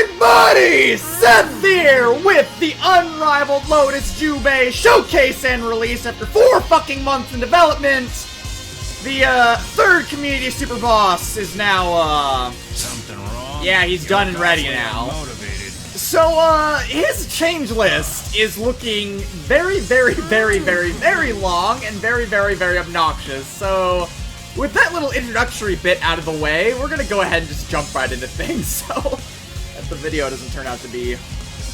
Alright, buddy! Seth here with the Unrivaled Lotus Jubei showcase and release after 4 fucking months in development. The third community super boss is now something wrong. Yeah, he's done and ready now. Motivated. So his change list is looking very long and very obnoxious. So with that little introductory bit out of the way, we're gonna go ahead and just jump right into things, so that the video doesn't turn out to be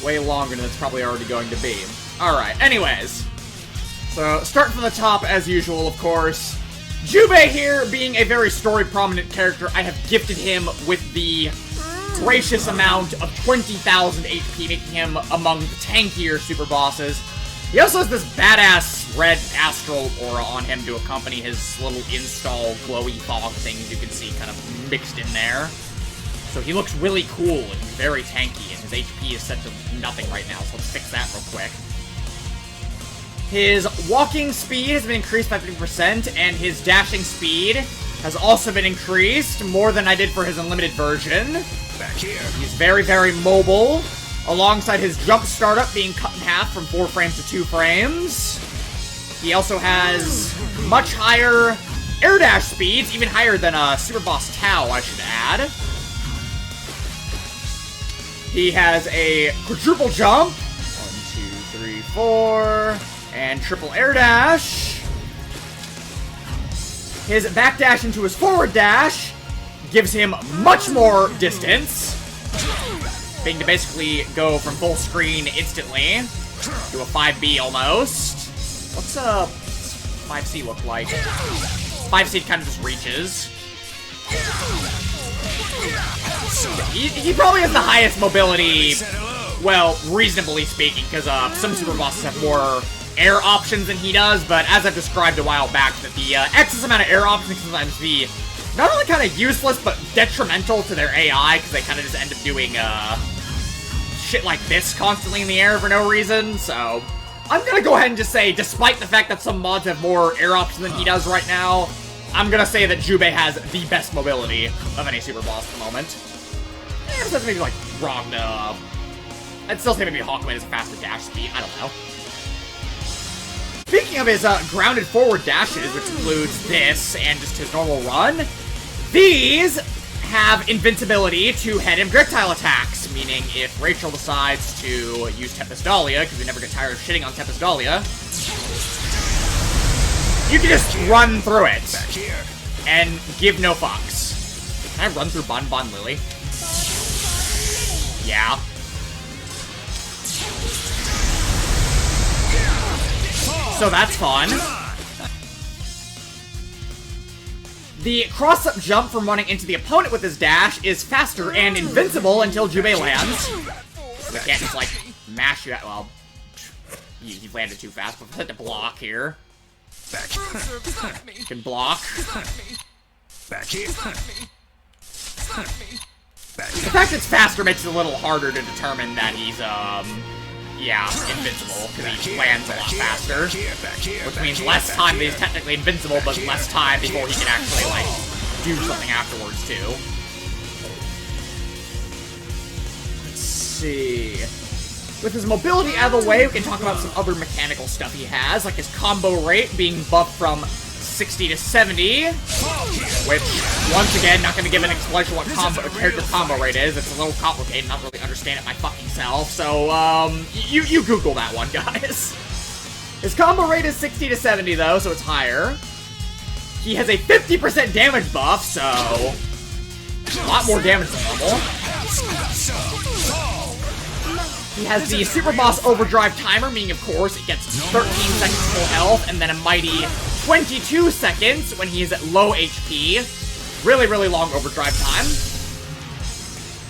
way longer than it's probably already going to be. Alright, anyways. So, starting from the top, as usual, of course. Jubei here, being a very story-prominent character, I have gifted him with the gracious amount of 20,000 HP, making him among the tankier super bosses. He also has this badass red astral aura on him to accompany his little install glowy fog things you can see kind of mixed in there. So he looks really cool and very tanky, and his HP is set to nothing right now, so let's fix that real quick. His walking speed has been increased by 50%, and his dashing speed has also been increased, more than I did for his unlimited version. Back here. He's very mobile, alongside his jump startup being cut in half from 4 frames to 2 frames. He also has much higher air dash speeds, even higher than Super Boss Tao, I should add. He has a quadruple jump, 1, 2, 3, 4, and triple air dash. His back dash into his forward dash gives him much more distance, being to basically go from full screen instantly to a 5B almost. What's 5C look like? 5C kind of just reaches. He probably has the highest mobility, well, reasonably speaking, because some super bosses have more air options than he does, but as I've described a while back, that the excess amount of air options can sometimes be not only kind of useless, but detrimental to their AI, because they kind of just end up doing shit like this constantly in the air for no reason. So I'm gonna go ahead and just say, despite the fact that some mods have more air options than he does right now, I'm gonna say that Jubei has the best mobility of any super boss at the moment. That's maybe like wrong to... I'd still say maybe Hawkman has a faster dash speed, I don't know. Speaking of his grounded forward dashes, which includes this and just his normal run, these have invincibility to head and projectile attacks, meaning if Rachel decides to use Tempest Dahlia, because we never get tired of shitting on Tempest Dahlia, you can just run through it and give no fucks. Can I run through Bon Bon Lily? Yeah. So that's fun. The cross-up jump from running into the opponent with his dash is faster and invincible until Jubei lands. So they can't just, like, mash you at, well, you've landed too fast, but hit the block here. Back. You can block. Back here. The fact it's faster makes it a little harder to determine that he's, yeah, invincible, because he lands a lot faster. Which means less time that he's technically invincible, but less time before he can actually, like, do something afterwards, too. Let's see... With his mobility out of the way, we can talk about some other mechanical stuff he has, like his combo rate being buffed from 60 to 70, which, once again, not going to give an explanation what character combo rate is. It's a little complicated, not really understand it my fucking self, so, you Google that one, guys. His combo rate is 60 to 70, though, so it's higher. He has a 50% damage buff, so a lot more damage than normal. He has the Super Boss Overdrive timer, meaning, of course, it gets 13 seconds full health, and then a mighty 22 seconds when he's at low HP. Really long Overdrive time.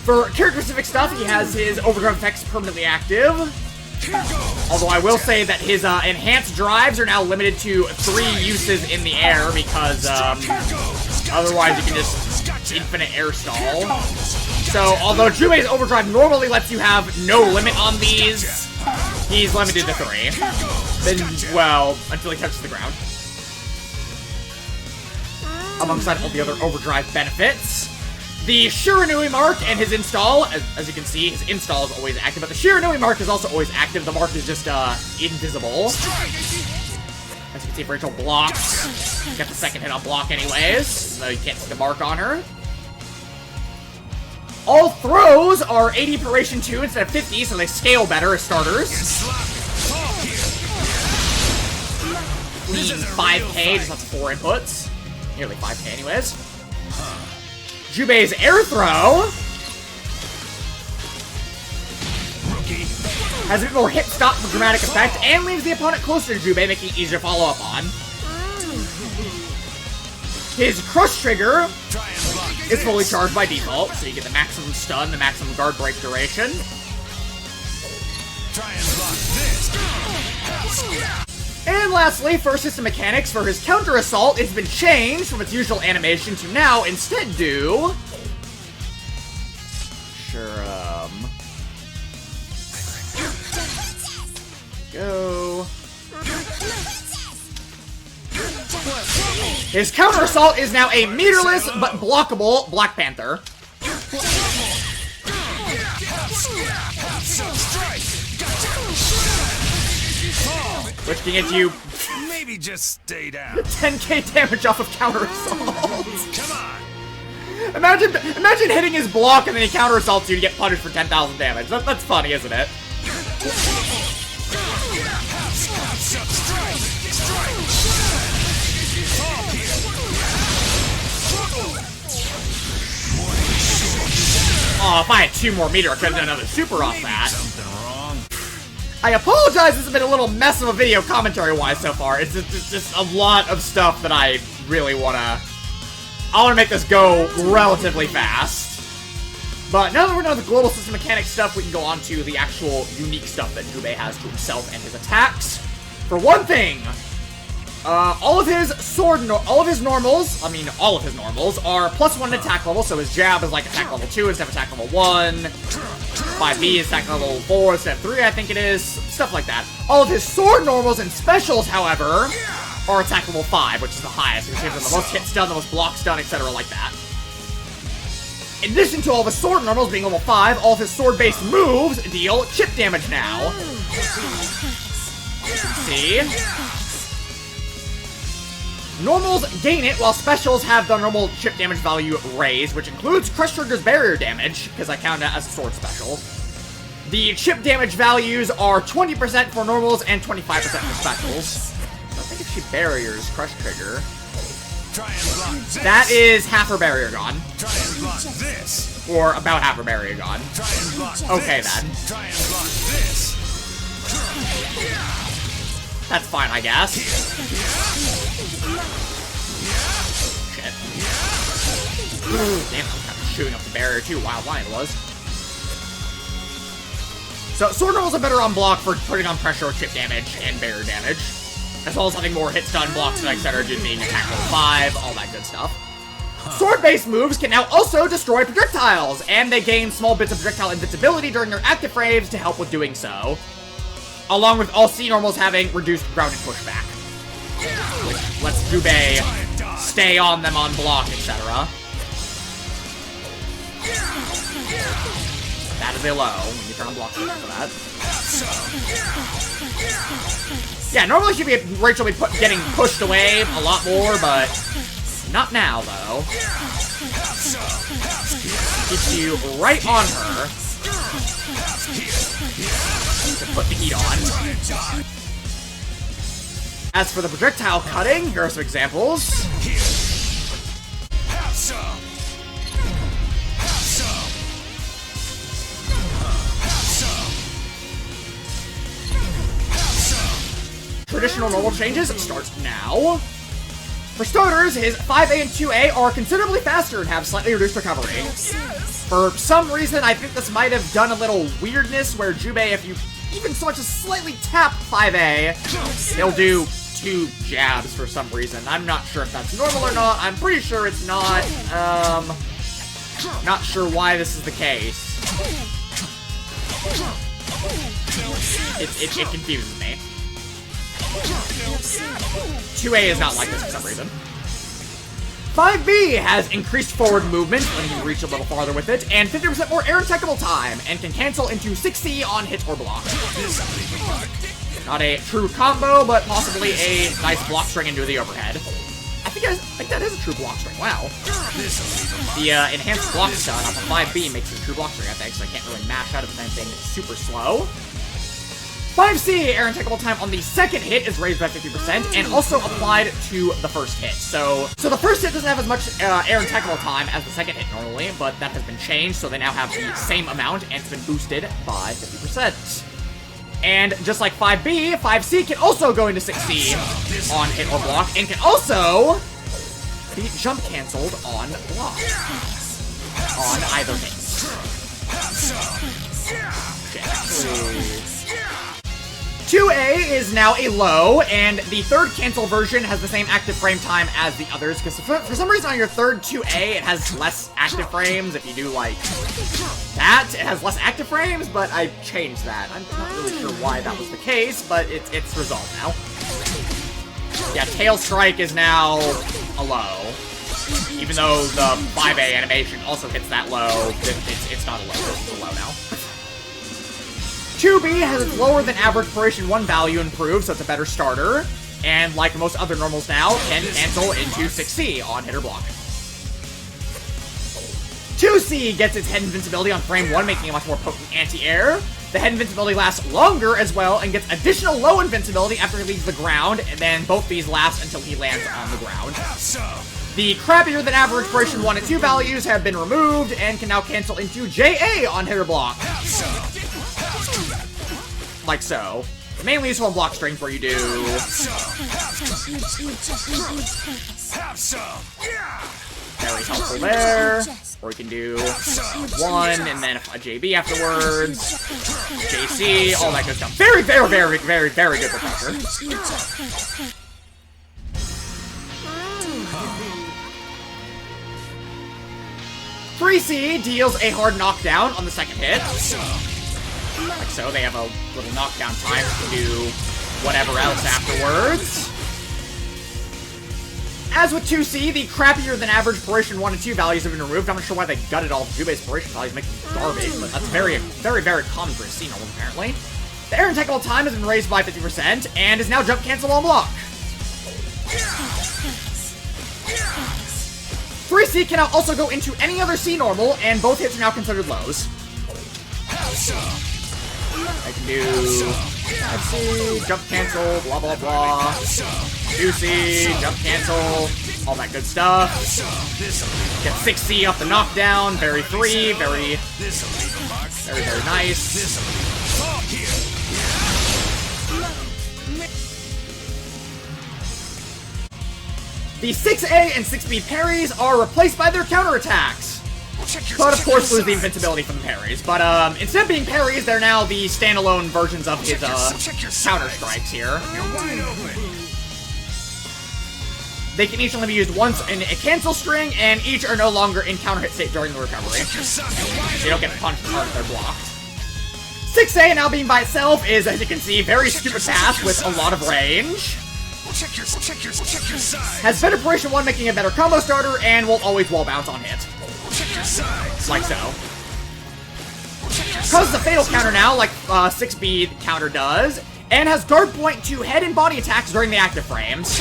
For character-specific stuff, he has his Overdrive effects permanently active. Although I will say that his enhanced drives are now limited to 3 uses in the air, because otherwise you can just infinite air stall. So, although Jubei's Overdrive normally lets you have no limit on these, he's limited to 3. Then, well, until he touches the ground. Alongside all the other Overdrive benefits. The Shiranui mark and his install, as you can see, his install is always active, but the Shiranui mark is also always active. The mark is just invisible. As you can see, Rachel blocks. Got the second hit on block anyways, so you can't see the mark on her. All throws are 80 duration 2 instead of 50, so they scale better as starters. Clean 5k, just that's 4 inputs. Nearly 5k anyways. Jubei's air throw has a bit more hit stop for dramatic effect and leaves the opponent closer to Jubei, making it easier to follow up on. His crush trigger is fully charged by default, so you get the maximum stun, the maximum guard break duration. And lastly, for system mechanics, for his counter assault, it's been changed from its usual animation to now instead do... Go. His counter assault is now a meterless but blockable Black Panther. Which can get you maybe just stay down. 10k damage off of counter assault. Come on. Imagine hitting his block and then he counter assaults you to get punished for 10,000 damage. That's funny, isn't it? Oh, if I had 2 more meter, I could have done another super off that. I apologize, this has been a little mess of a video commentary-wise so far. It's just a lot of stuff that I really I wanna make this go relatively fast. But now that we're done with the global system mechanics stuff, we can go on to the actual unique stuff that Jubei has to himself and his attacks. For one thing, all of his normals are +1 attack level, so his jab is like attack level 2 instead of attack level 1. 5B is attack level 4 instead of 3, I think it is. Stuff like that. All of his sword normals and specials, however, are attack level 5, which is the highest, which gives him the most hit stun, the most block stun, etc. like that. In addition to all of his sword normals being level 5, all of his sword-based moves deal chip damage now. See? Normals gain it, while specials have the normal chip damage value raised, which includes Crush Trigger's barrier damage, because I count it as a sword special. The chip damage values are 20% for normals and 25% for specials. I think if she barriers Crush Trigger, that is half her barrier gone. Or about half her barrier gone. Okay then. That's fine, I guess. Shit. Ooh, damn, I'm kind of shooting up the barrier too. Wild Lion was. So, sword normals are better on block for putting on pressure or chip damage and barrier damage. As well as having more hit stun, blocks, and etc. due to being attack level 5, all that good stuff. Sword-based moves can now also destroy projectiles, and they gain small bits of projectile invincibility during their active frames to help with doing so. Along with all C normals having reduced grounded pushback, which lets Jubei stay on them on block, etc. That is a low when you turn on block for that. Yeah, normally Rachel would be getting pushed away a lot more, but not now, though. Keeps you right on her to put the heat on. As for the projectile cutting, here are some examples. Traditional normal changes starts now. For starters, his 5A and 2A are considerably faster and have slightly reduced recovery. For some reason, I think this might have done a little weirdness where Jubei, if you even so much as slightly tap 5A, they'll do 2 jabs for some reason. I'm not sure if that's normal or not. I'm pretty sure it's not. Not sure why this is the case. It confuses me. 2A is not like this for some reason. 5B has increased forward movement, letting you reach a little farther with it, and 50% more air and technical time, and can cancel into 6C on hit or block. Not a true combo, but possibly a nice block string into the overhead. I think that is a true block string, wow. The enhanced block stun off of 5B makes it a true block string, I think, so I can't really mash out of anything super slow. 5C, air and technical time on the second hit is raised by 50% and also applied to the first hit. So the first hit doesn't have as much air and technical time as the second hit normally, but that has been changed, so they now have the same amount and it's been boosted by 50%. And just like 5B, 5C can also go into 6C on hit or block and can also be jump canceled on block on either hit. Okay. 2A is now a low, and the third cancel version has the same active frame time as the others, because for some reason on your third 2A, it has less active frames. If you do, like, that, it has less active frames, but I changed that. I'm not really sure why that was the case, but it's resolved now. Yeah, Tail Strike is now a low. Even though the 5A animation also hits that low, it's not a low, it's a low now. 2B has its lower than average Duration 1 value improved, so it's a better starter. And like most other normals now, can cancel into 6C on hit or block. 2C gets its head invincibility on frame 1, making it much more potent anti-air. The head invincibility lasts longer as well, and gets additional low invincibility after he leaves the ground, and then both these last until he lands on the ground. The crappier than average Duration 1 and 2 values have been removed, and can now cancel into JA on hit or block. Like so. Mainly useful on block strings where you do... Very helpful there. Or you can do 1 and then a JB afterwards. JC, all that good stuff. Very, very, very, very, very good for pressure. 3C deals a hard knockdown on the second hit. Like so, they have a little knockdown time to do whatever else afterwards. As with 2C, the crappier than average Duration 1 and 2 values have been removed. I'm not sure why they gutted all of Jubei's Duration values, making it garbage, but that's very, very, very common for a C normal, apparently. The air and technical time has been raised by 50% and is now jump cancel on block. 3C can now also go into any other C normal, and both hits are now considered lows. I can do 5C, jump cancel, blah blah blah. 2C, jump cancel, all that good stuff. Get 6C off the knockdown, very free, very, very, very nice. The 6A and 6B parries are replaced by their counterattacks. But of course lose the invincibility from the parries. But instead of being parries, they're now the standalone versions of his counter strikes here. They can each only be used once in a cancel string, and each are no longer in counter hit state during the recovery. They don't get punched as hard as they're blocked. 6A now being by itself is, as you can see, very stupid fast with a lot of range. Has better Duration 1, making a better combo starter, and will always wall bounce on hit. Like so. Causes a fatal counter now, like 6B counter does, and has guard point to head and body attacks during the active frames.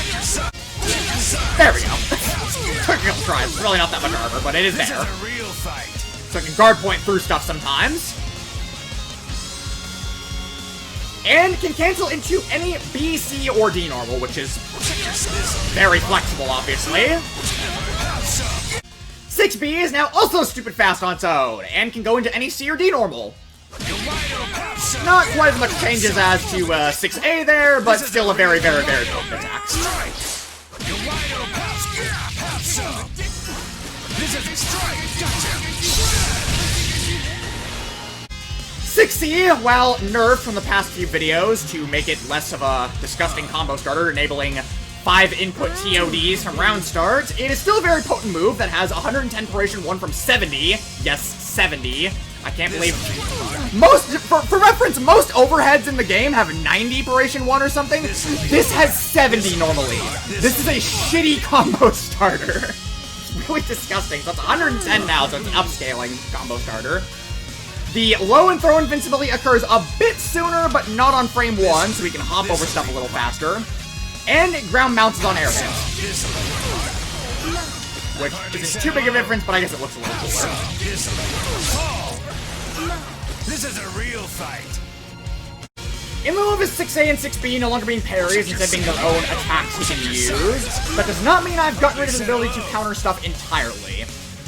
There we go. Took a couple tries. It's really not that much armor, but it is there. So it can guard point through stuff sometimes. And can cancel into any B, C, or D normal, which is very flexible, obviously. 6B is now also stupid fast on its own, and can go into any C or D normal. Not quite as much changes as to 6A there, but still a very, very, very potent attack. 6C, while nerfed from the past few videos to make it less of a disgusting combo starter, enabling 5 input TODs from round start, it is still a very potent move that has 110 Duration 1 from 70. Yes, 70. I can't believe... For reference, most overheads in the game have 90 Duration 1 or something. This has 70 normally. This is a shitty combo starter. really disgusting. So it's 110 now, so it's an upscaling combo starter. The low and throw invincibility occurs a bit sooner, but not on frame 1, so we can hop over stuff a little faster. And ground mounts on air hits. Which isn't too big of a difference, but I guess it looks a little cooler. This is a real fight. In lieu of his 6A and 6B no longer being parries, instead being their own attacks he can use, that does not mean I've gotten rid of his ability to counter stuff entirely.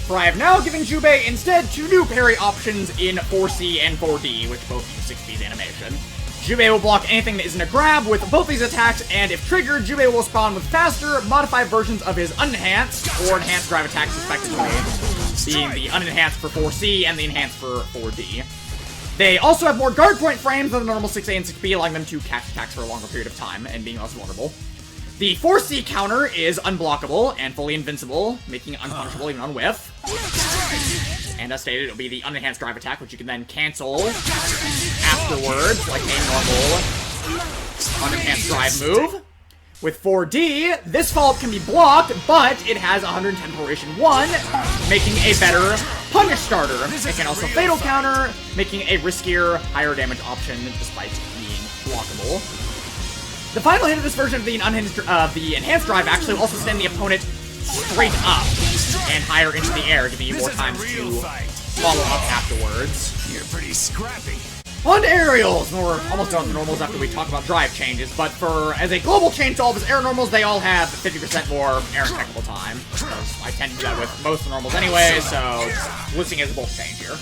For I have now given Jubei instead 2 new parry options in 4C and 4D, which both use 6B's animation. Jubei will block anything that isn't a grab with both these attacks, and if triggered, Jubei will spawn with faster, modified versions of his unenhanced or enhanced drive attacks respectively, being the unenhanced for 4C and the enhanced for 4D. They also have more guard point frames than the normal 6A and 6B, allowing them to catch attacks for a longer period of time and being less vulnerable. The 4C counter is unblockable and fully invincible, making it unpunishable even on whiff. And as stated, it'll be the unenhanced drive attack, which you can then cancel afterwards, like a normal unenhanced drive move. With 4D, this follow-up can be blocked, but it has 110 Proration 1, making a better punish starter. It can also fatal counter, making a riskier, higher damage option despite being blockable. The final hit of this version of the enhanced drive actually will also send the opponent straight up and higher into the air, giving you more time to follow up afterwards. You're pretty scrappy. On to aerials! And we're almost done with the normals after we talk about drive changes, but as a global change to all of his air normals, they all have 50% more air and technical time. Because I tend to do that with most of the normals anyway, so listing as a bulk change here.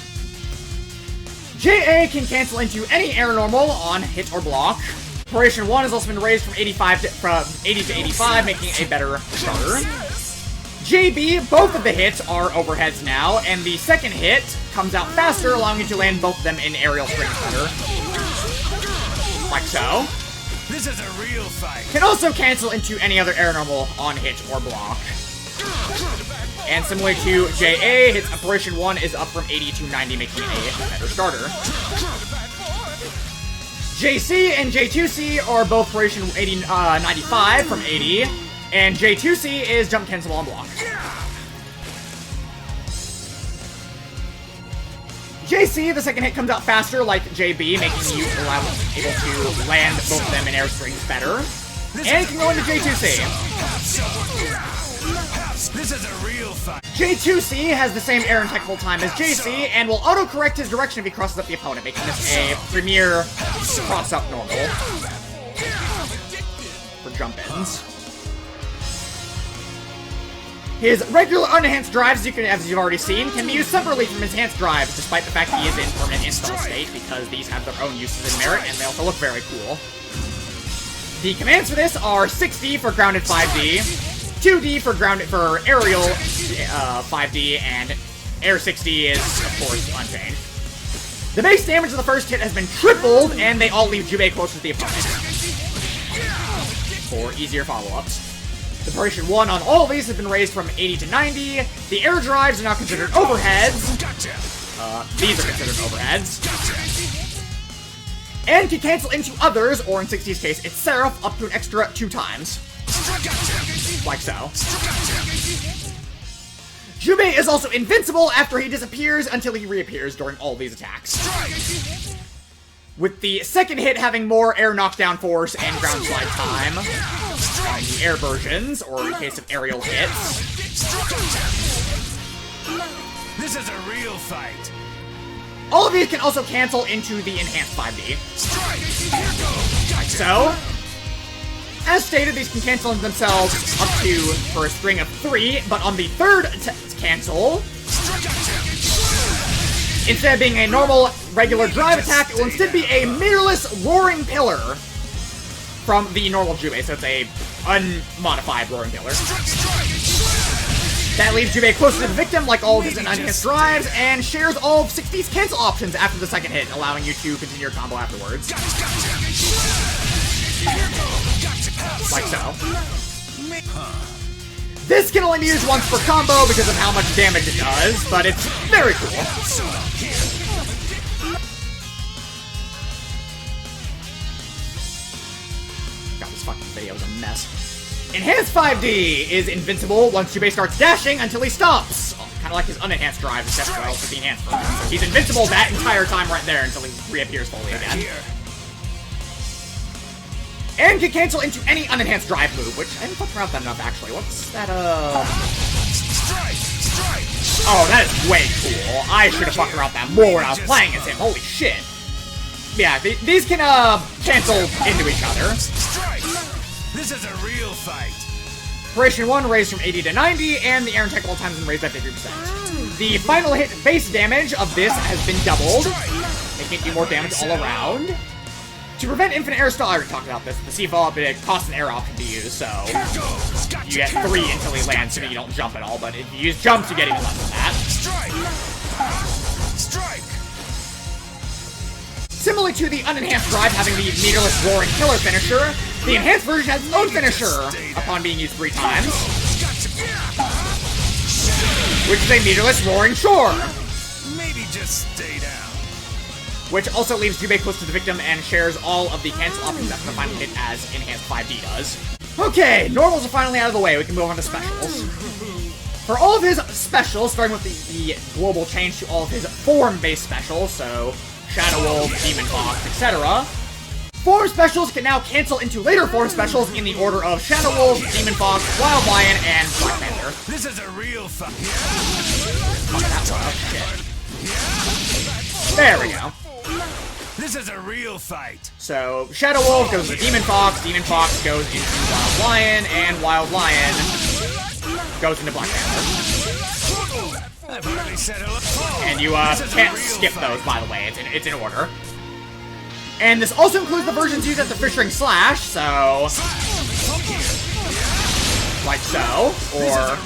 JA can cancel into any air normal on hit or block. Proration 1 has also been raised from 80 to 85, making a better starter. JB, both of the hits are overheads now, and the second hit comes out faster, allowing you to land both of them in aerial strings better. Like so. This is a real fight. Can also cancel into any other air normal on hit or block. And similar to JA, his Operation 1 is up from 80 to 90, making a better starter. JC and J2C are both Operation 95 from 80, and J2C is jump cancel on block. JC, the second hit comes out faster, like JB, making you able to land both of them in air strings better. And it can go into J2C. This is a real fight. J2C has the same air and technical time as JC, and will auto-correct his direction if he crosses up the opponent, making this a premier cross-up normal for jump-ins. His regular unenhanced drives, as you've already seen, can be used separately from his enhanced drives, despite the fact that he is in permanent install state, because these have their own uses in merit, and they also look very cool. The commands for this are 6D for grounded 5D, 2D for aerial 5D, and air 6D is, of course, unchanged. The base damage of the first hit has been tripled, and they all leave Jubei closer to the opponent for easier follow-ups. The Operation 1 on all of these has been raised from 80 to 90. The air drives are now considered overheads. These are considered overheads. And can cancel into others, or in 60's case, it's Seraph, up to an extra 2 times. Like so. Jubei is also invincible after he disappears until he reappears during all these attacks. With the second hit having more air knockdown force and ground slide time on the air versions, or in case of aerial hits. This is a real fight. All of these can also cancel into the enhanced 5D. Like so. As stated, these can cancel themselves up to for a string of 3, but on the third cancel, instead of being a normal, regular drive attack, it will instead be a mirrorless roaring pillar from the normal Jubei, so it's a unmodified roaring pillar. That leaves Jubei closer to the victim, like all of his unenhanced drives, and shares all of 60's cancel options after the second hit, allowing you to continue your combo afterwards. Like so. This can only be used once per combo because of how much damage it does, but it's very cool. God, this fucking video is a mess. Enhanced 5D is invincible once Jubei starts dashing until he stops. Kind of like his unenhanced drive, except well, with the enhanced version. So he's invincible that entire time right there until he reappears fully again. And can cancel into any unenhanced drive move, which I haven't fucked around that enough, actually. What's that, Oh, that is way cool. I should have fucked around that more when I was playing as him. Holy shit. Yeah, these can, cancel into each other. This is a real fight. Duration 1 raised from 80 to 90, and the air and technical time has been raised by 50%. The final hit base damage of this has been doubled, making it do more damage all around. To prevent infinite air stall, I already talked about this. The C-Fall, but it costs an air option to use, so you get 3 until he lands, so you don't jump at all, but if you use jumps, you get even less than that. Strike! Similarly to the unenhanced drive having the meterless roaring killer finisher, the enhanced version has its own finisher upon being used 3 times, which is a meterless roaring shore. Maybe just stay down. Which also leaves Jubei close to the victim and shares all of the cancel options after the final hit as enhanced 5D does. Okay, normals are finally out of the way. We can move on to specials. For all of his specials, starting with the global change to all of his form-based specials, so Shadow Wolf, Demon Fox, etc. Form specials can now cancel into later form specials in the order of Shadow Wolf, Demon Fox, Wild Lion, and Black Panther. This is a real fight. Fuck that one. Shit. There we go. This is a real fight. So, Shadow Wolf goes to Demon Fox goes into Wild Lion, and Wild Lion goes into Black Panther. I've already said hello. And you can't skip those, by the way. It's in order. And this also includes the versions used at the Fishing Slash, so like so, or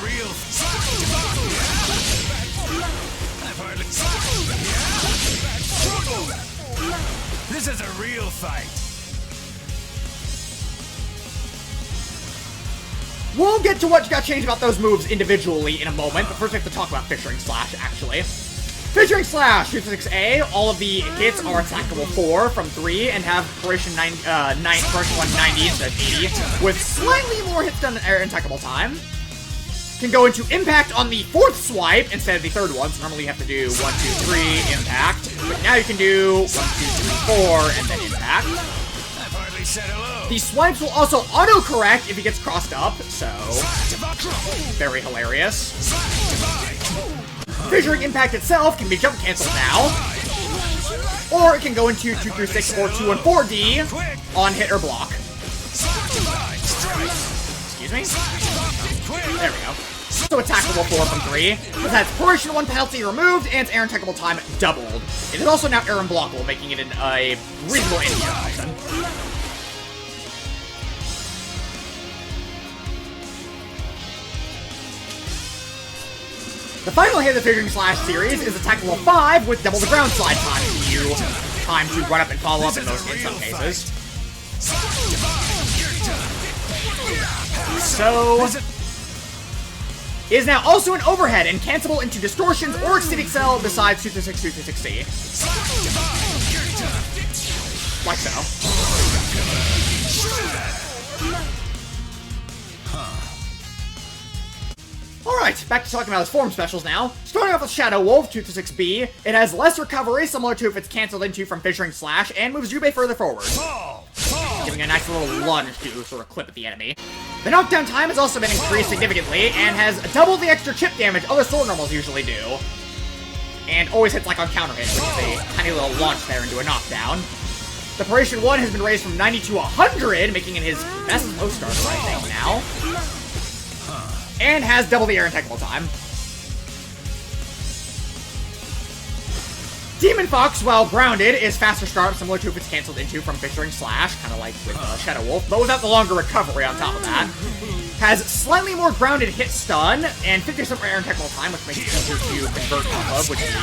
this is a real fight. We'll get to what got changed about those moves individually in a moment, but first we have to talk about Fishing Slash, actually. Fishing Slash, 2-6A, all of the hits are attackable 4 from 3 and have Duration 190 instead of 80, with slightly more hits done in attackable time. Can go into Impact on the 4th swipe instead of the 3rd one, so normally you have to do 1, 2, 3, Impact, but now you can do 1, 2, 3, 4, and then Impact. I've hardly said hello. The swipes will also auto-correct if he gets crossed up, so very hilarious. Fissuring Impact itself can be jump canceled now, or it can go into 2 through 6 or 2 and 4D on hit or block. Excuse me? There we go. So attackable 4 from 3. This has Duration 1 penalty removed and its air and technical time doubled. It is also now air unblockable, making it a reasonable Indian option. The final hit of the Fishing Slash series is attackable 5 with double the ground slide time, giving you time to run up and follow up in some cases. So, is now also an overhead and cancelable into Distortions or Exceeding Cell besides 2-6, 2-6C. Like so. Alright, back to talking about his form specials now. Starting off with Shadow Wolf, 2-6B, it has less recovery, similar to if it's cancelled into from Fissuring Slash, and moves Jubei further forward, giving a nice little lunge to sort of clip at the enemy. The knockdown time has also been increased significantly, and has doubled the extra chip damage other sword normals usually do, and always hits like on counter hit, which is a tiny little launch there into a knockdown. The Duration 1 has been raised from 90 to 100, making it his best post starter, I think, now. And has double the air and technical time. Demon Fox, while grounded, is faster startup, similar to if it's cancelled into from Fissuring Slash, kind of like with Shadow Wolf, but without the longer recovery on top of that. Has slightly more grounded hit stun, and 50% more air and technical time, which makes it easier to convert off of, which is the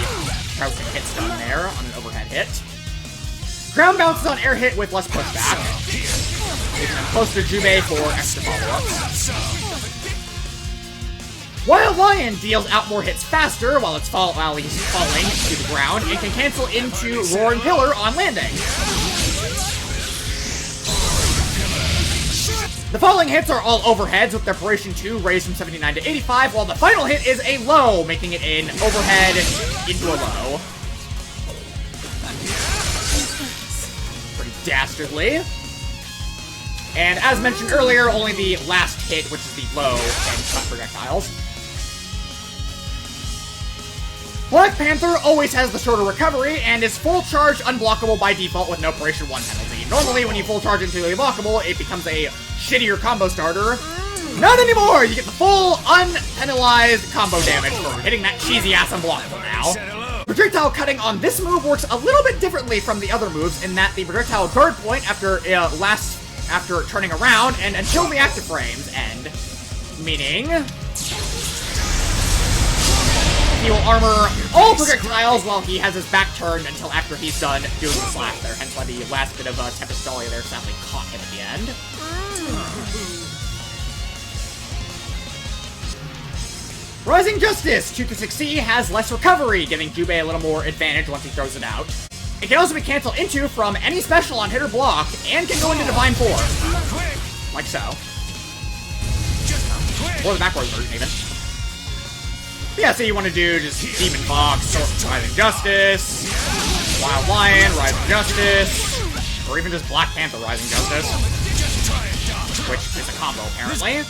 crouching hit stun there on an overhead hit. Ground bounces on air hit with less pushback. Leaving him close to Jubei for extra follow-ups. Wild Lion deals out more hits faster while he's falling to the ground, and can cancel into Roaring Pillar on landing. The following hits are all overheads, with their Preparation 2 raised from 79 to 85, while the final hit is a low, making it an overhead into a low. Pretty dastardly. And as mentioned earlier, only the last hit, which is the low, can cut projectiles. Black Panther always has the shorter recovery, and is full charge unblockable by default with no Preparation 1 penalty. Normally, when you full charge into the blockable, it becomes a shittier combo starter. Not anymore! You get the full, unpenalized combo damage for hitting that cheesy-ass unblockable now. Projectile cutting on this move works a little bit differently from the other moves in that the projectile guard point after turning around and until the active frames end. Meaning he will armor all projectiles while he has his back turned until after he's done doing the slash there. Hence why the last bit of Tempestolia there sadly caught him at the end. Rising Justice 2-6C has less recovery, giving Jubei a little more advantage once he throws it out. It can also be canceled into from any special on hit or block, and can go into Divine Form. Like so. Or the backwards version, even. But yeah, so you want to do just Demon Fox, Rising Justice, Wild Lion, Rising Justice, or even just Black Panther Rising Justice, which is a combo, apparently.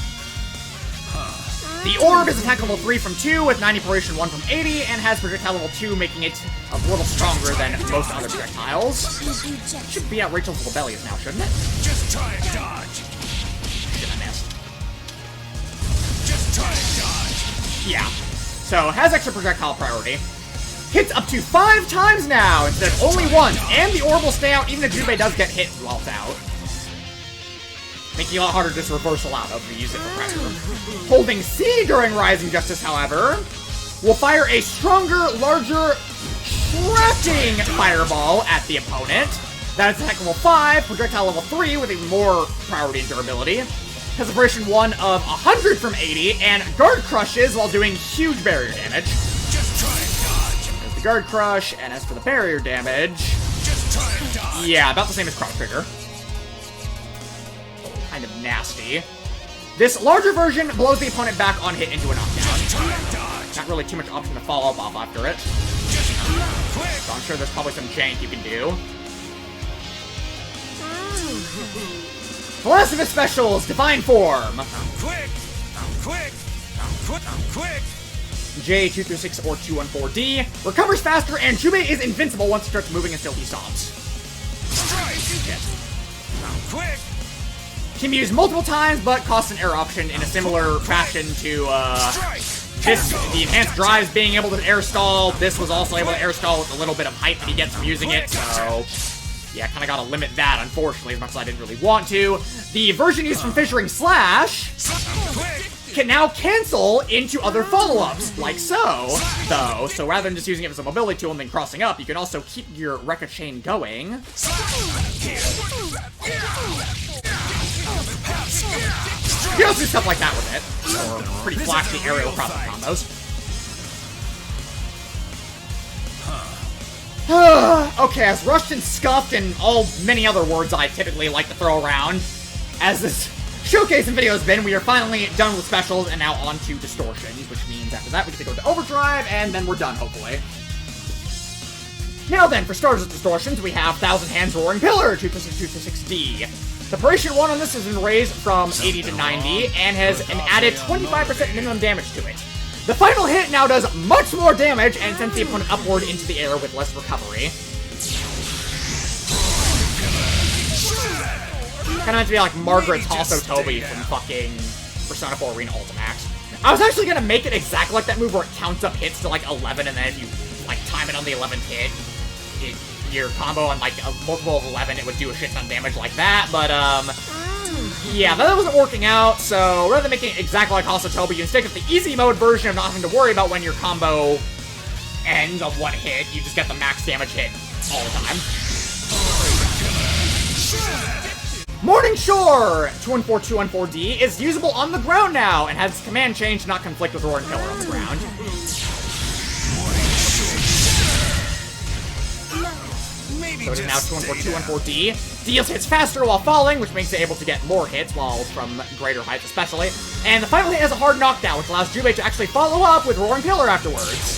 The Orb is attack level 3 from 2 with 90 Preparation 1 from 80, and has projectile level 2, making it a little stronger than most other projectiles. Should be at Rachel's little bellies now, shouldn't it? Just try and dodge. Shit, I missed. Just try and dodge. Yeah. So, has extra projectile priority. Hits up to 5 times now, instead of only once, and the Orb will stay out even if Jubei does get hit while it's out. Making it a lot harder to just reversal out if you use it for pressure. Holding C during Rising Justice, however, will fire a stronger, larger, trapping fireball at the opponent. That is attack level 5, projectile level 3 with even more priority and durability. Has a Preparation 1 of 100 from 80, and guard crushes while doing huge barrier damage. Just try and dodge. There's the guard crush, and as for the barrier damage, Just try and dodge. yeah, about the same as Cross Trigger. Kind of nasty. This larger version blows the opponent back on hit into a knockdown. Not really too much option to follow up off after it. So I'm sure there's probably some jank you can do. Philosophy Specials, Divine Form. I'm quick. I'm quick. I'm quick. I'm quick. J2-6 or 214D recovers faster, and Jubei is invincible once he starts moving until he stops. Strike. I'm quick. Can be used multiple times, but costs an air option in a similar fashion to, the enhanced drives being able to air stall. This was also able to air stall with a little bit of height that he gets from using it, so yeah, kinda gotta limit that, unfortunately, as much as I didn't really want to. The version used from Fissuring Slash can now cancel into other follow-ups, like so, though. So rather than just using it as a mobility tool and then crossing up, you can also keep your Rekka chain going. You can also do stuff like that with it, or pretty flashy aerial crossing combos. Okay, as rushed and scuffed and all many other words I typically like to throw around, as this showcase and video has been, we are finally done with specials and now on to Distortion, which means after that we get to go to Overdrive, and then we're done, hopefully. Now then, for starters with Distortions, we have Thousand Hands Roaring Pillar, 2-6D. The Preparation 1 on this has been raised from 80 to 90, and has an added 25% minimum damage to it. The final hit now does much more damage, and sends the opponent upward into the air with less recovery. Kinda meant to be like Margaret's also Toby from fucking Persona 4 Arena Ultimax. I was actually gonna make it exactly like that move where it counts up hits to like 11, and then if you like time it on the 11th hit, your combo on like a multiple of 11, it would do a shit ton of damage like that, but yeah, that wasn't working out, so rather than making it exactly like Hasatobi, you stick with the easy mode version of not having to worry about when your combo ends of what hit, you just get the max damage hit all the time. Morning Shore 214-214D is usable on the ground now, and has its command change to not conflict with Roaring Pillar on the ground. So it is now 214-214D. Deals hits faster while falling, which makes it able to get more hits while from greater heights especially. And the final hit has a hard knockdown, which allows Jubei to actually follow up with Roaring Pillar afterwards.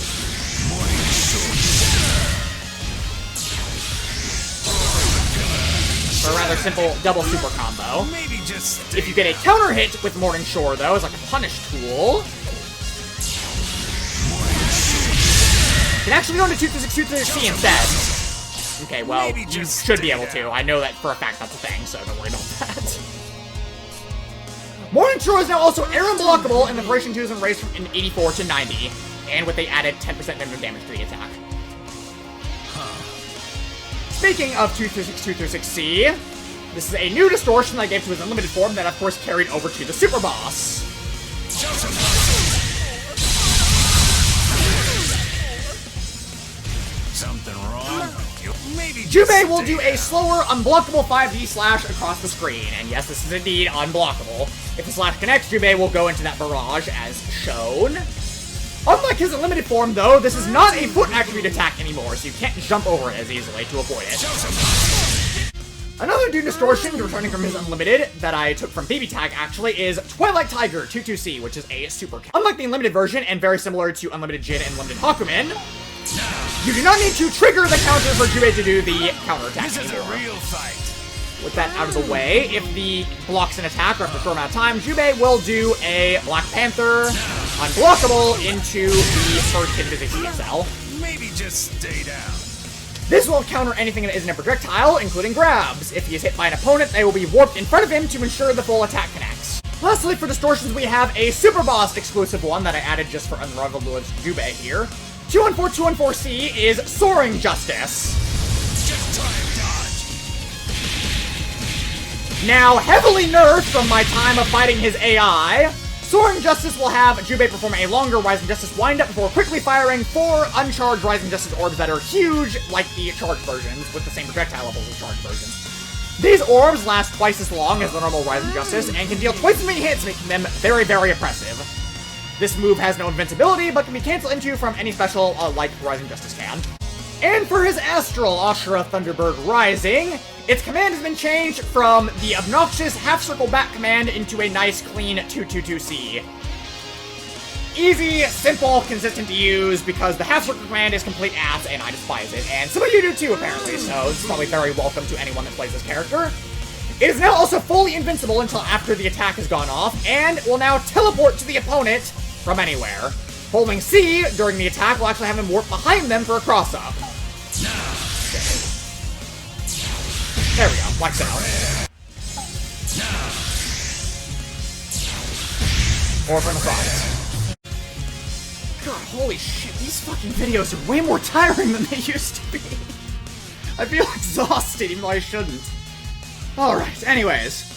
For a rather simple double super combo. If you get a counter hit with Morning Shore, though, as like a punish tool, you can actually go into 236-236C instead. Okay, well, you should be able to. I know that for a fact that's a thing, so don't worry about that. Morning Shore is now also air unblockable, and the Duration 2 is raised from 84 to 90, and with they added 10% minimum damage to the attack. Speaking of 236-236C, this is a new Distortion that I gave to his unlimited form that, of course, carried over to the Super Boss. Something wrong? Jubei will do a slower, unblockable 5D slash across the screen, and yes, this is indeed unblockable. If the slash connects, Jubei will go into that barrage as shown. Unlike his unlimited form, though, this is not a foot attribute attack anymore, so you can't jump over it as easily to avoid it. Another new Distortion returning from his unlimited that I took from BB Tag actually is Twilight Tiger 22C, which is a super. Unlike the unlimited version and very similar to Unlimited Jin and Limited Hakumen, you do not need to trigger the counter for Jubei to do the counter attack anymore. With that out of the way, if the blocks an attack or after a short amount of time, Jubei will do a Black Panther unblockable into the first hit of his XL. Maybe just stay down. This will counter anything that isn't a projectile, including grabs. If he is hit by an opponent, they will be warped in front of him to ensure the full attack connects. Lastly, for Distortions, we have a Super Boss exclusive one that I added just for Unrivaled Lotus Jubei here. 214-214C is Soaring Justice. Just try and dodge. Now, heavily nerfed from my time of fighting his AI, Soaring Justice will have Jubei perform a longer Rising Justice windup before quickly firing 4 uncharged Rising Justice orbs that are huge, like the charged versions, with the same projectile levels as charged versions. These orbs last twice as long as the normal Rising Justice, and can deal twice as many hits, making them very, very oppressive. This move has no invincibility, but can be cancelled into from any special, like Rising Justice can. And for his Astral Ashura Thunderbird Rising, its command has been changed from the obnoxious half-circle back command into a nice, clean 222C. Easy, simple, consistent to use, because the half-circle command is complete ass, and I despise it. And some of you do too, apparently, so this is probably very welcome to anyone that plays this character. It is now also fully invincible until after the attack has gone off, and will now teleport to the opponent from anywhere. Holding C during the attack will actually have him warp behind them for a cross-up. There we go, like so. Or from the front. God, holy shit, these fucking videos are way more tiring than they used to be. I feel exhausted, even though I shouldn't. Alright, anyways.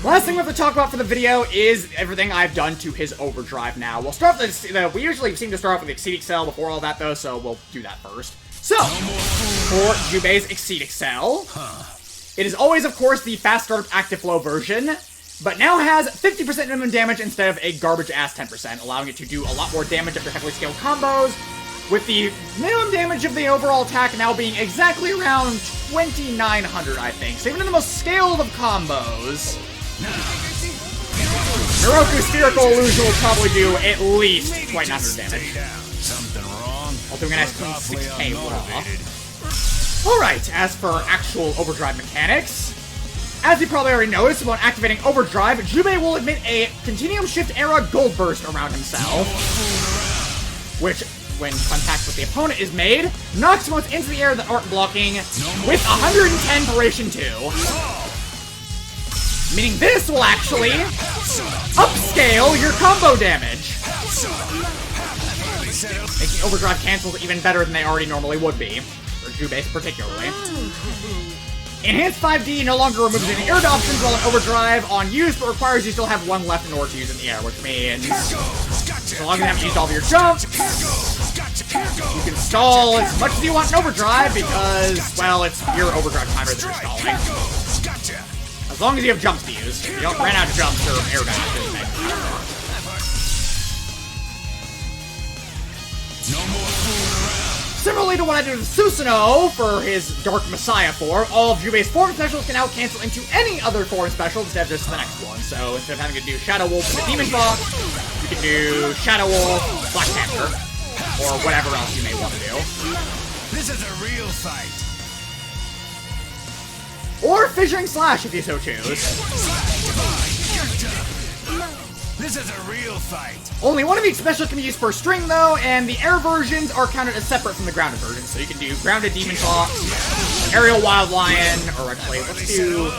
Last thing we have to talk about for the video is everything I've done to his Overdrive now. We'll start with we usually seem to start off with Exceed Excel before all that, though, so we'll do that first. So, for Jubei's Exceed Excel, it is always, of course, the fast start active flow version, but now has 50% minimum damage instead of a garbage-ass 10%, allowing it to do a lot more damage after heavily scaled combos, with the minimum damage of the overall attack now being exactly around 2,900, I think. So even in the most scaled of combos, Miroku Spherical Illusion will probably do at least 2,900 damage. Something wrong? While doing a nice clean 6k raw. Alright, as for actual Overdrive mechanics, as you probably already noticed, when activating Overdrive, Jubei will emit a Continuum Shift era Gold Burst around himself, which, when contact with the opponent is made, knocks motes into the air that aren't blocking with 110 Duration 2. Meaning this will actually upscale your combo damage, making Overdrive cancels even better than they already normally would be, for Jubei particularly. Enhanced 5D no longer removes any air options while in Overdrive on use, but requires you still have one left in order to use in the air, which means as long as you haven't used all of your jumps, you can stall as much as you want in Overdrive because, well, it's your Overdrive timer that you're stalling. As long as you have jumps to use. If you don't run out of jumps or air dash, doesn't make sense. Similarly to what I did with Susanoo for his Dark Messiah form, all of Jubei's form specials can now cancel into any other form special instead of just the next one. So instead of having to do Shadow Wolf and the Demon Fox, you can do Shadow Wolf, Black Panther, or whatever else you may want to do. This is a real fight. Or Fissuring Slash if you so choose. This is a real fight. Only one of each special can be used per string though, and the air versions are counted as separate from the grounded versions. So you can do Grounded Demon Fox, Aerial Wild Lion, or actually, let's do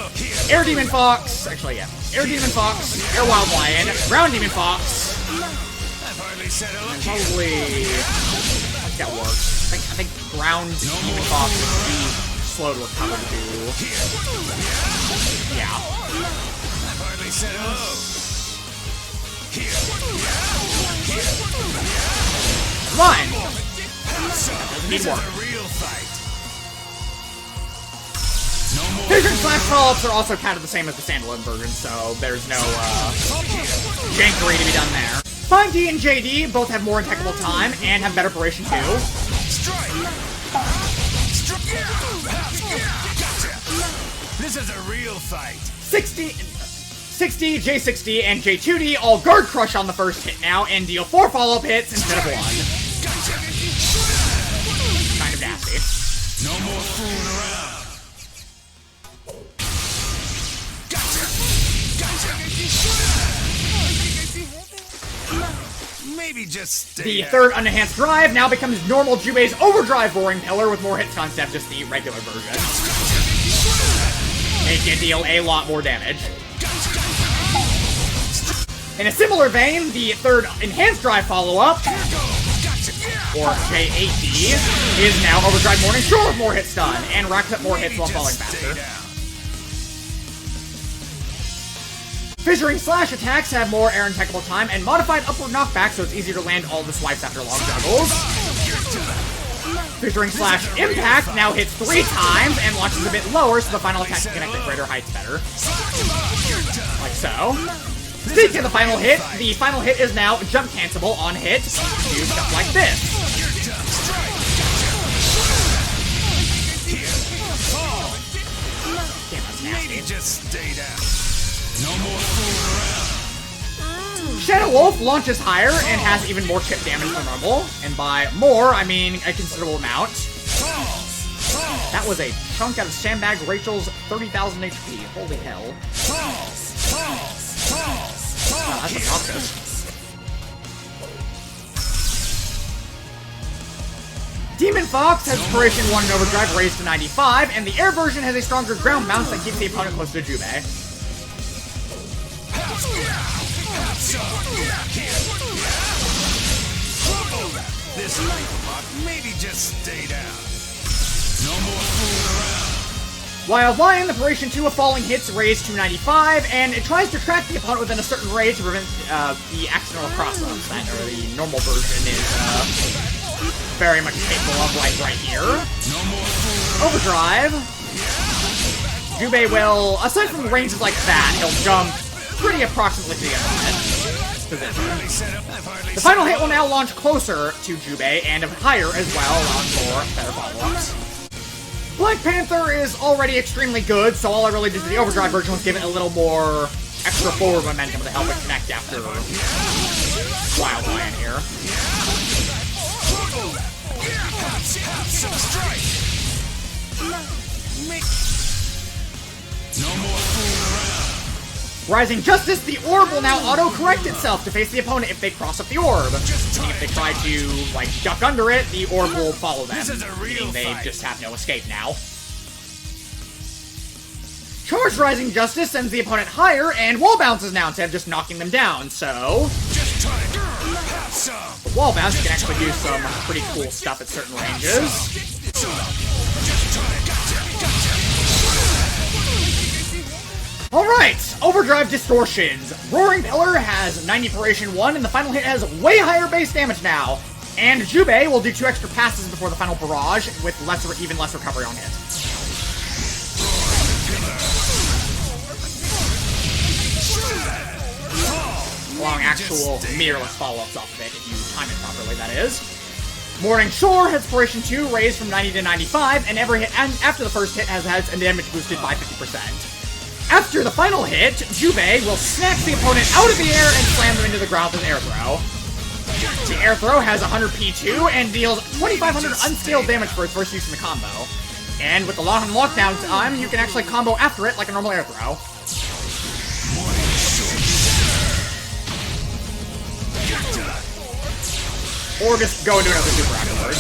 Air Demon Fox. Actually, yeah. Air Demon Fox, Air Wild Lion, Ground Demon Fox, and probably... How's that work? I think Ground Demon Fox would be slow to recover to... Yeah. I've hardly said hello. Fine! This is a real fight. No more. Fissuring Slash follow-ups are also counted the same as the standalone version, so there's no, jankery to be done there. Fine D and JD both have more impeccable time and have better duration too. This is a real fight. 60, J60, and J2D all guard crush on the first hit now and deal 4 follow-up hits instead of 1. Kind of nasty. No more fooling around. Maybe just stay The out. third unenhanced drive now becomes normal Jubei's Overdrive Roaring Pillar with more hits concept, just the regular version. It can deal a lot more damage. In a similar vein, the third enhanced drive follow-up, or J8D, is now Overdrive Morning Shore with more hits done, and racks up more hits while falling faster. Fissuring Slash attacks have more air impeccable time and modified upward knockback, so it's easier to land all the swipes after long juggles. Fissuring Slash Impact now hits 3 times and launches a bit lower, so the final attack can connect at greater heights better. Like so. Speaking of the final hit is now jump cancelable on hit. Do stuff like this. Damn, that's nasty. Just stay down. No more fooling around. Shadow Wolf launches higher and has even more chip damage than normal. And by more, I mean a considerable amount. That was a chunk out of Sandbag Rachel's 30,000 HP. Holy hell. Wow, that's obnoxious. Demon Fox has Duration 1 in Overdrive raised to 95, and the air version has a stronger ground bounce that keeps the opponent close to Jubei. This maybe just stay down. No more fooling around. Wild Lion, the Duration 2 of falling hits raised to 95, and it tries to track the opponent within a certain range to prevent the accidental cross-ups. That, or the normal version is very much capable of right here. No more fooling. Overdrive. Jubei will, aside from ranges like that, he'll jump pretty approximately to the opponent. The final hit will now launch closer to Jubei and higher as well, allowing for better follow-ups. Black Panther is already extremely good, so all I really did to the Overdrive version was give it a little more extra forward momentum to help it connect after Wild Lion here. No more fooling around. Rising Justice, the orb will now auto-correct itself to face the opponent if they cross up the orb. Meaning if they try to, like, duck under it, the orb will follow them. Meaning they just have no escape now. Charged Rising Justice sends the opponent higher, and wall bounces now instead of just knocking them down, so... The wall bounce can actually do some pretty cool stuff at certain ranges. Alright, Overdrive Distortions. Roaring Pillar has 90 Duration 1, and the final hit has way higher base damage now. And Jubei will do 2 extra passes before the final barrage, with even less recovery on hit. Allowing actual mirrorless follow-ups off of it, if you time it properly, that is. Morning Shore has Ferocity 2 raised from 90 to 95, and every hit after the first hit has a damage boosted by 50%. After the final hit, Jubei will snatch the opponent out of the air and slam them into the ground with an air throw. The air throw has 100 P2 and deals 2,500 unscaled damage for its first use in the combo. And with the lockdown time, you can actually combo after it like a normal air throw. Or just go into another super afterwards.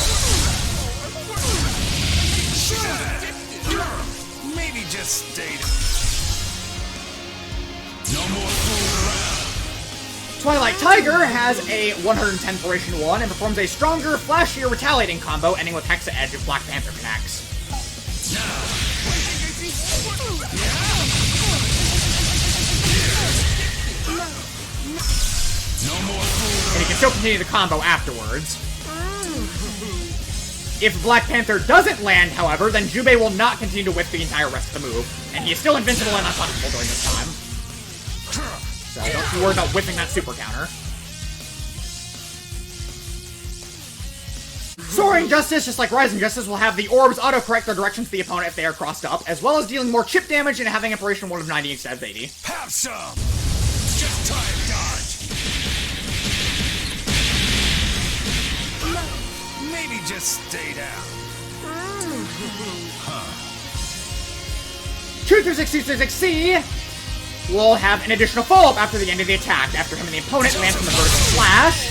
Maybe just stay. No more fooling around. Twilight Tiger has a 110 Ferocity 1 and performs a stronger, flashier, retaliating combo ending with Hexa Edge if Black Panther connects. And he can still continue the combo afterwards. If Black Panther doesn't land, however, then Jubei will not continue to whip the entire rest of the move, and he is still invincible and unpunishable during this time. So don't you worry about whipping that super counter. Soaring Justice, just like Rising Justice, will have the orbs autocorrect their direction to the opponent if they are crossed up, as well as dealing more chip damage and having a Ferocity 1 of 90 instead of 80. Have some! Just try and dodge! Maybe just stay down. 236C will have an additional follow-up after the end of the attack, after him and the opponent land from the vertical slash.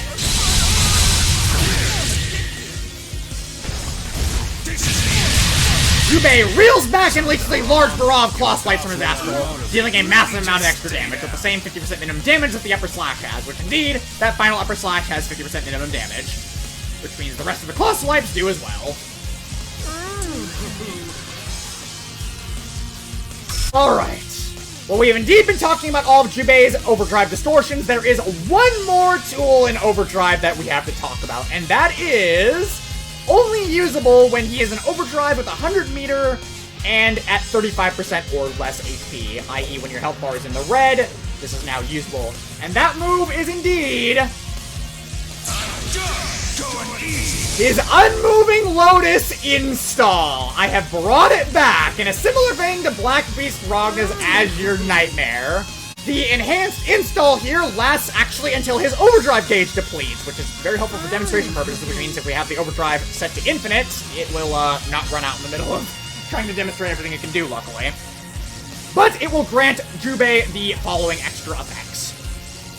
Jubei reels back and releases a large barrage of claw swipes from his astral, dealing a massive amount of extra damage with the same 50% minimum damage that the upper slash has, which indeed, that final upper slash has 50% minimum damage, which means the rest of the claw swipes do as well. Alright. Well, we have indeed been talking about all of Jubei's Overdrive distortions. There is one more tool in Overdrive that we have to talk about, and that is only usable when he is in Overdrive with 100 meter and at 35% or less HP, i.e. when your health bar is in the red, this is now usable. And that move is indeed his Unmoving Lotus install. I have brought it back in a similar vein to Black Beast Ragna's Azure Nightmare. The enhanced install here lasts actually until his Overdrive gauge depletes, which is very helpful for demonstration purposes, which means if we have the Overdrive set to infinite, it will not run out in the middle of trying to demonstrate everything it can do, luckily. But it will grant Jubei the following extra effects.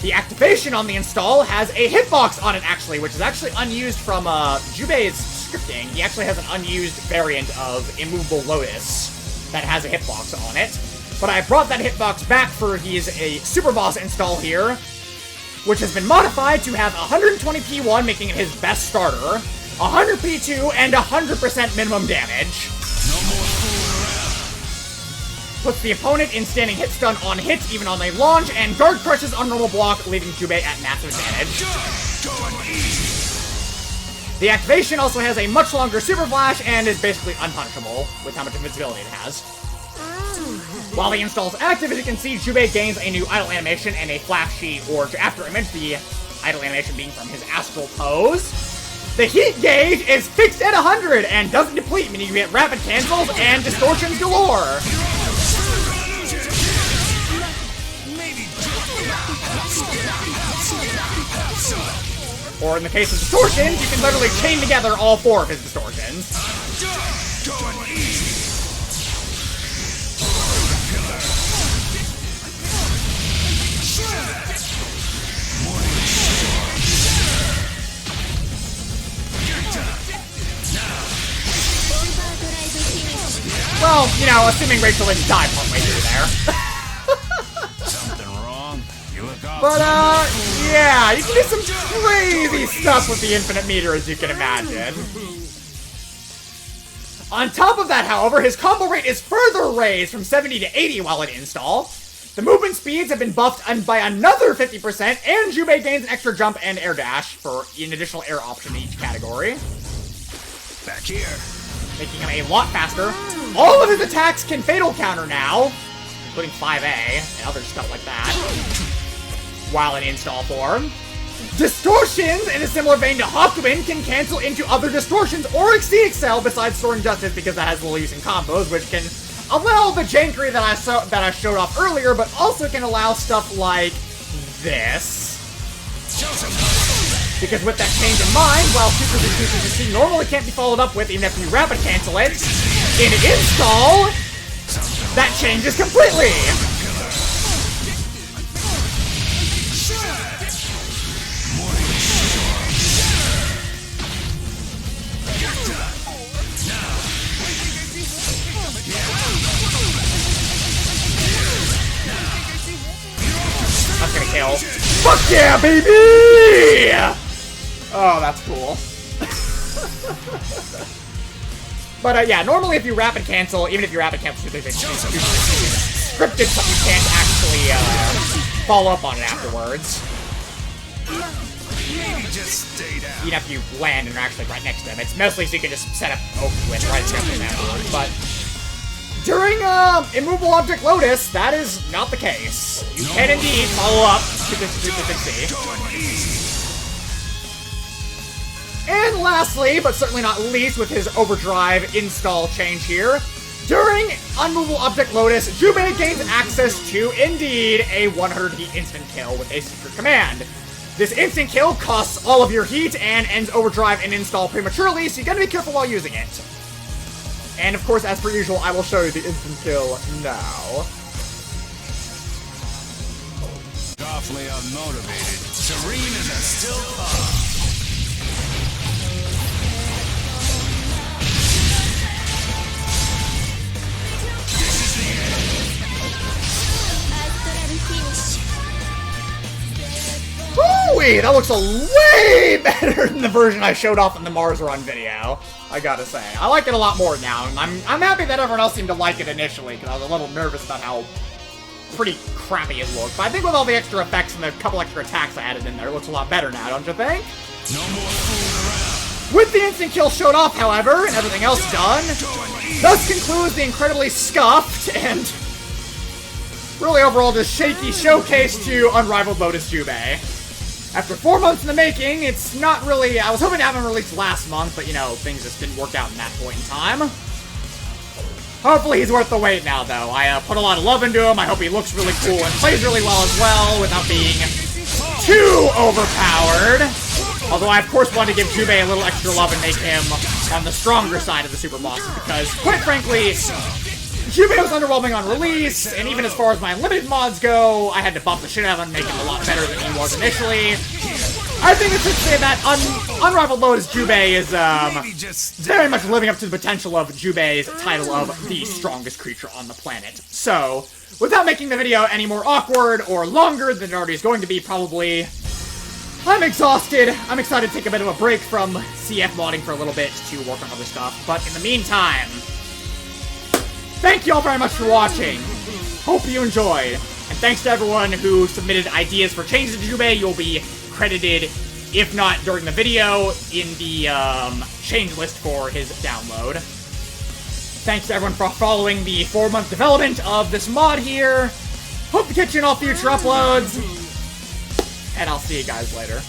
The activation on the install has a hitbox on it, actually, which is actually unused from Jubei's scripting. He actually has an unused variant of Immovable Lotus that has a hitbox on it. But I brought that hitbox back for his super boss install here, which has been modified to have 120 P1, making it his best starter, 100 P2, and 100% minimum damage. No more fooling around. Puts the opponent in standing hit stun on hit, even on a launch, and guard crushes on normal block, leaving Jubei at massive advantage. The activation also has a much longer super flash and is basically unpunishable with how much invincibility it has. While the install is active, as you can see, Jubei gains a new idle animation and a flashy orb after image, the idle animation being from his astral pose. The heat gauge is fixed at 100 and doesn't deplete, meaning you get rapid cancels and distortions galore. Or in the case of distortions, you can literally chain together all 4 of his distortions. Well, you know, assuming Rachel didn't die partway through there. Something wrong? You look off. But, yeah, you can do some crazy stuff with the infinite meter, as you can imagine. On top of that, however, his combo rate is further raised from 70 to 80 while in install. The movement speeds have been buffed by another 50%, and Jubei gains an extra jump and air dash for an additional air option in each category. Back here. Making him a lot faster. All of his attacks can fatal counter now, including 5A and other stuff like that, while in install form. Distortions, in a similar vein to Hakuin, can cancel into other distortions or exceed excel besides Soaring Justice because that has little use in combos, which can allow the jankery that I showed off earlier, but also can allow stuff like this. Because with that change in mind, while Super C normally can't be followed up with even if you rapid cancel it, in install, that changes completely. That's gonna kill. Fuck yeah, baby! Oh, that's cool. But yeah, normally if you rapid cancel, even if you rapid cancel, there's a scripted stuff you can't actually follow up on it afterwards. Even if you land and are actually right next to them. It's mostly so you can just set up open with right next to them afterwards, but during Immovable Object Lotus, that is not the case. You can indeed follow up to this C. And lastly, but certainly not least, with his Overdrive install change here, during Unmovable Object Lotus, Jubei gains access to, indeed, a 100 heat instant kill with a secret command. This instant kill costs all of your heat and ends Overdrive and install prematurely, so you gotta be careful while using it. And of course, as per usual, I will show you the instant kill now. Awfully unmotivated. Serene as a still pond. Woo-wee! That looks a way better than the version I showed off in the Mars run video. I gotta say. I like it a lot more now, and I'm happy that everyone else seemed to like it initially, because I was a little nervous about how pretty crappy it looked. But I think with all the extra effects and the couple extra attacks I added in there, it looks a lot better now, don't you think? No more fooling around. With the instant kill showed off, however, and everything else done, thus concludes the incredibly scuffed and really overall just shaky showcase to Unrivaled Lotus Jubei. After 4 months in the making, it's not really... I was hoping to have him released last month, but, you know, things just didn't work out in that point in time. Hopefully he's worth the wait now, though. I put a lot of love into him. I hope he looks really cool and plays really well as well without being too overpowered. Although I, of course, want to give Jubei a little extra love and make him on the stronger side of the super bosses, because, quite frankly, Jubei was underwhelming on release, and even as far as my unlimited mods go, I had to bump the shit out of him and make him a lot better than he was initially. I think it's safe to say that Unrivaled Lotus Jubei is very much living up to the potential of Jubei's title of the strongest creature on the planet. So, without making the video any more awkward or longer than it already is going to be probably, I'm exhausted. I'm excited to take a bit of a break from CF modding for a little bit to work on other stuff. But in the meantime, thank you all very much for watching. Hope you enjoyed. And thanks to everyone who submitted ideas for changes to Jubei. You'll be credited, if not during the video, in the change list for his download. Thanks to everyone for following the 4-month development of this mod here. Hope to catch you in all future uploads. And I'll see you guys later.